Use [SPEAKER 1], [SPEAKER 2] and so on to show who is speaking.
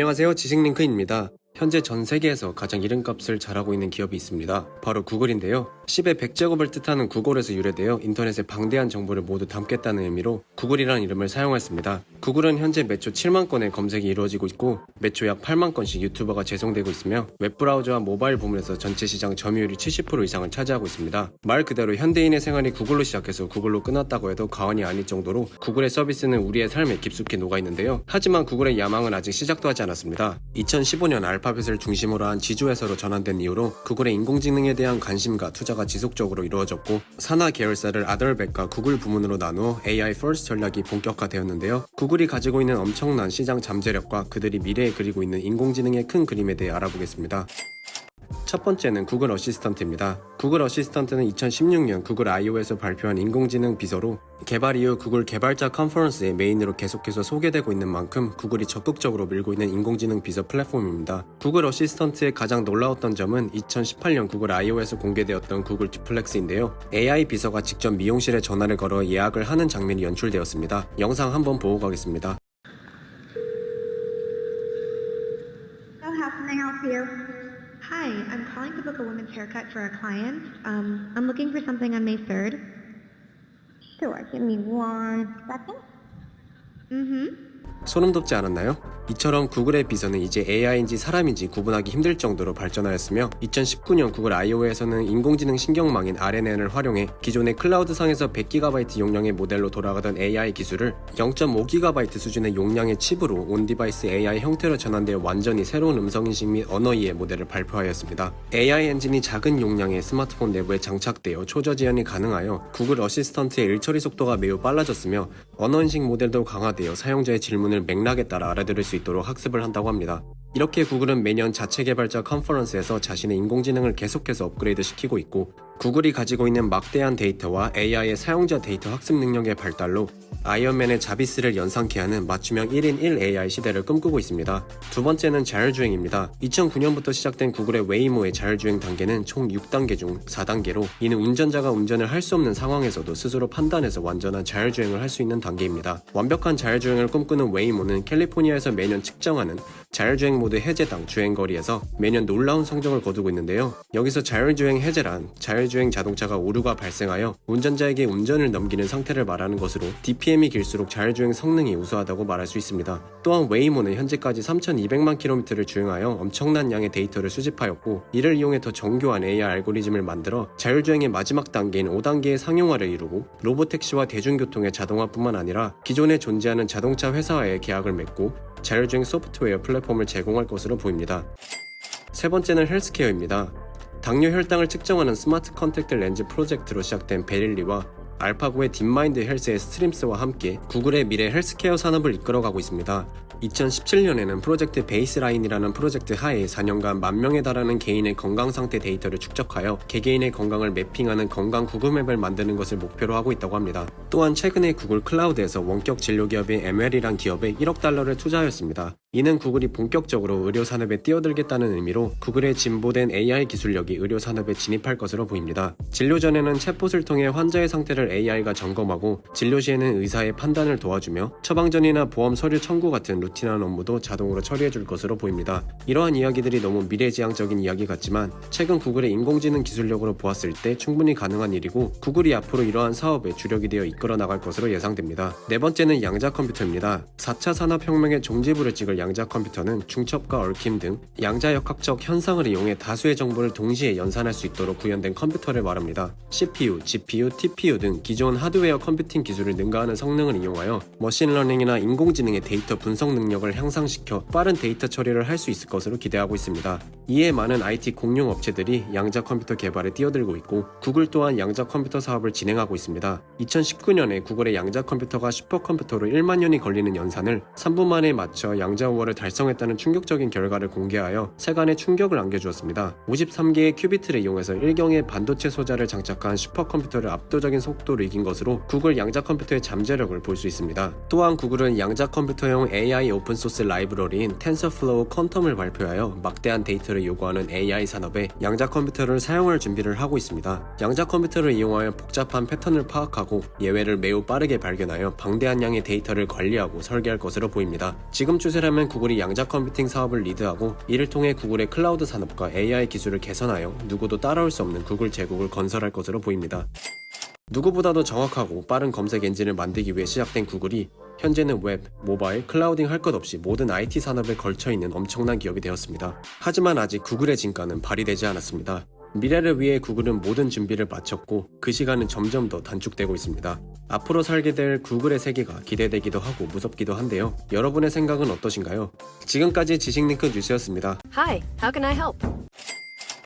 [SPEAKER 1] 안녕하세요, 지식링크입니다. 현재 전 세계에서 가장 이름값을 잘하고 있는 기업이 있습니다. 바로 구글인데요. 10의 100제곱을 뜻하는 구글에서 유래되어 인터넷에 방대한 정보를 모두 담겠다는 의미로 구글이라는 이름을 사용했습니다. 구글은 현재 매초 7만 건의 검색이 이루어지고 있고 매초 약 8만 건씩 유튜버가 재송되고 있으며 웹브라우저와 모바일 부문에서 전체 시장 점유율이 70% 이상을 차지하고 있습니다. 말 그대로 현대인의 생활이 구글로 시작해서 구글로 끝났다고 해도 과언이 아닐 정도로 구글의 서비스는 우리의 삶에 깊숙이 녹아있는데요. 하지만 구글의 야망은 아직 시작도 하지 않았습니다. 2015년 알파벳을 중심으로 한 지주회사로 전환된 이후로 구글의 인공지능에 대한 관심과 투자가 지속적으로 이루어졌고 산하 계열사를 아덜백과 구글 부문으로 나누어 AI First 전략이 본격화되었는데요. 구글이 가지고 있는 엄청난 시장 잠재력과 그들이 미래에 그리고 있는 인공지능의 큰 그림에 대해 알아보겠습니다. 첫 번째는 구글 어시스턴트입니다. 구글 어시스턴트는 2016년 구글 I/O에서 발표한 인공지능 비서로 개발 이후 구글 개발자 컨퍼런스의 메인으로 계속해서 소개되고 있는 만큼 구글이 적극적으로 밀고 있는 인공지능 비서 플랫폼입니다. 구글 어시스턴트의 가장 놀라웠던 점은 2018년 구글 I/O에서 공개되었던 구글 듀플렉스인데요. AI 비서가 직접 미용실에 전화를 걸어 예약을 하는 장면이 연출되었습니다. 영상 한번 보고 가겠습니다.
[SPEAKER 2] How can I help you?
[SPEAKER 3] Hi, I'm calling to book a women's haircut for a client. I'm looking for something on May 3rd.
[SPEAKER 2] Sure, give me 1 second.
[SPEAKER 1] 소름 돋지 않았나요? 이처럼 구글의 비서는 이제 AI인지 사람인지 구분하기 힘들 정도로 발전하였으며 2019년 구글 I/O에서는 인공지능 신경망인 RNN을 활용해 기존의 클라우드상에서 100GB 용량의 모델로 돌아가던 AI 기술을 0.5GB 수준의 용량의 칩으로 온디바이스 AI 형태로 전환되어 완전히 새로운 음성인식 및 언어이해 모델을 발표하였습니다. AI 엔진이 작은 용량의 스마트폰 내부에 장착되어 초저지연이 가능하여 구글 어시스턴트의 일처리 속도가 매우 빨라졌으며 언어인식 모델도 강화되어 사용자의 질문을 맥락에 따라 알아들을 수 있도록 학습을 한다고 합니다. 이렇게 구글은 매년 자체 개발자 컨퍼런스에서 자신의 인공지능을 계속해서 업그레이드 시키고 있고 구글이 가지고 있는 막대한 데이터와 AI의 사용자 데이터 학습 능력의 발달로 아이언맨의 자비스를 연상케 하는 맞춤형 1인 1 AI 시대를 꿈꾸고 있습니다. 두 번째는 자율주행입니다. 2009년부터 시작된 구글의 웨이모의 자율주행 단계는 총 6단계 중 4단계로 이는 운전자가 운전을 할 수 없는 상황에서도 스스로 판단해서 완전한 자율주행을 할 수 있는 단계입니다. 완벽한 자율주행을 꿈꾸는 웨이모는 캘리포니아에서 매년 측정하는 자율주행 모드 해제당 주행거리에서 매년 놀라운 성적을 거두고 있는데요. 여기서 자율주행 해제란 자율주행 자동차가 오류가 발생하여 운전자에게 운전을 넘기는 상태를 말하는 것으로 DPM이 길수록 자율주행 성능이 우수하다고 말할 수 있습니다. 또한 웨이모는 현재까지 3,200만 km를 주행하여 엄청난 양의 데이터를 수집하였고 이를 이용해 더 정교한 AI 알고리즘을 만들어 자율주행의 마지막 단계인 5단계의 상용화를 이루고 로보택시와 대중교통의 자동화뿐만 아니라 기존에 존재하는 자동차 회사와의 계약을 맺고 자율주행 소프트웨어 플랫폼을 제공할 것으로 보입니다. 세 번째는 헬스케어입니다. 당뇨 혈당을 측정하는 스마트 컨택트 렌즈 프로젝트로 시작된 베릴리와 알파고의 딥마인드 헬스의 스트림스와 함께 구글의 미래 헬스케어 산업을 이끌어가고 있습니다. 2017년에는 프로젝트 베이스라인이라는 프로젝트 하에 4년간 10,000명에 달하는 개인의 건강 상태 데이터를 축적하여 개개인의 건강을 매핑하는 건강 구글맵을 만드는 것을 목표로 하고 있다고 합니다. 또한 최근에 구글 클라우드에서 원격 진료 기업인 ML이란 기업에 1억 달러를 투자하였습니다. 이는 구글이 본격적으로 의료 산업에 뛰어들겠다는 의미로 구글의 진보된 AI 기술력이 의료 산업에 진입할 것으로 보입니다. 진료 전에는 챗봇을 통해 환자의 상태를 AI가 점검하고 진료 시에는 의사의 판단을 도와주며 처방전이나 보험 서류 청구 같은 루틴한 업무도 자동으로 처리해줄 것으로 보입니다. 이러한 이야기들이 너무 미래지향적인 이야기 같지만 최근 구글의 인공지능 기술력으로 보았을 때 충분히 가능한 일이고 구글이 앞으로 이러한 사업에 주력이 되어 이끌어 나갈 것으로 예상됩니다. 네 번째는 양자 컴퓨터입니다. 4차 산업혁명의 종지부를 찍을 양자 컴퓨터는 중첩과 얽힘 등 양자역학적 현상을 이용해 다수의 정보를 동시에 연산할 수 있도록 구현된 컴퓨터를 말합니다. CPU, GPU, TPU 등 기존 하드웨어 컴퓨팅 기술을 능가하는 성능을 이용하여 머신러닝이나 인공지능의 데이터 분석 능력을 향상시켜 빠른 데이터 처리를 할 수 있을 것으로 기대하고 있습니다. 이에 많은 IT 공룡 업체들이 양자 컴퓨터 개발에 뛰어들고 있고 구글 또한 양자 컴퓨터 사업을 진행하고 있습니다. 2019년에 구글의 양자 컴퓨터가 슈퍼컴퓨터로 1만 년이 걸리는 연산을 3분 만에 맞춰 양자 우월을 달성했다는 충격적인 결과를 공개하여 세간에 충격을 안겨주었습니다. 53개의 큐비트를 이용해서 1경의 반도체 소자를 장착한 슈퍼컴퓨터를 압도적인 속도로 이긴 것으로 구글 양자 컴퓨터의 잠재력을 볼 수 있습니다. 또한 구글은 양자 컴퓨터용 AI 오픈소스 라이브러리인 텐서플로우 퀀텀을 발표하여 막대한 데이터를 요구하는 AI 산업에 양자 컴퓨터를 사용할 준비를 하고 있습니다. 양자 컴퓨터를 이용하여 복잡한 패턴을 파악하고 예외를 매우 빠르게 발견하여 방대한 양의 데이터를 관리하고 설계할 것으로 보입니다. 지금 추세라면 앞으로는 구글이 양자 컴퓨팅 사업을 리드하고 이를 통해 구글의 클라우드 산업과 AI 기술을 개선하여 누구도 따라올 수 없는 구글 제국을 건설할 것으로 보입니다. 누구보다도 정확하고 빠른 검색 엔진을 만들기 위해 시작된 구글이 현재는 웹, 모바일, 클라우딩 할 것 없이 모든 IT 산업에 걸쳐있는 엄청난 기업이 되었습니다. 하지만 아직 구글의 진가는 발휘되지 않았습니다. 미래를 위해 구글은 모든 준비를 마쳤고 그 시간은 점점 더 단축되고 있습니다. 앞으로 살게 될 구글의 세계가 기대되기도 하고 무섭기도 한데요. 여러분의 생각은 어떠신가요? 지금까지 지식링크 뉴스였습니다.
[SPEAKER 4] Hi, how can I help?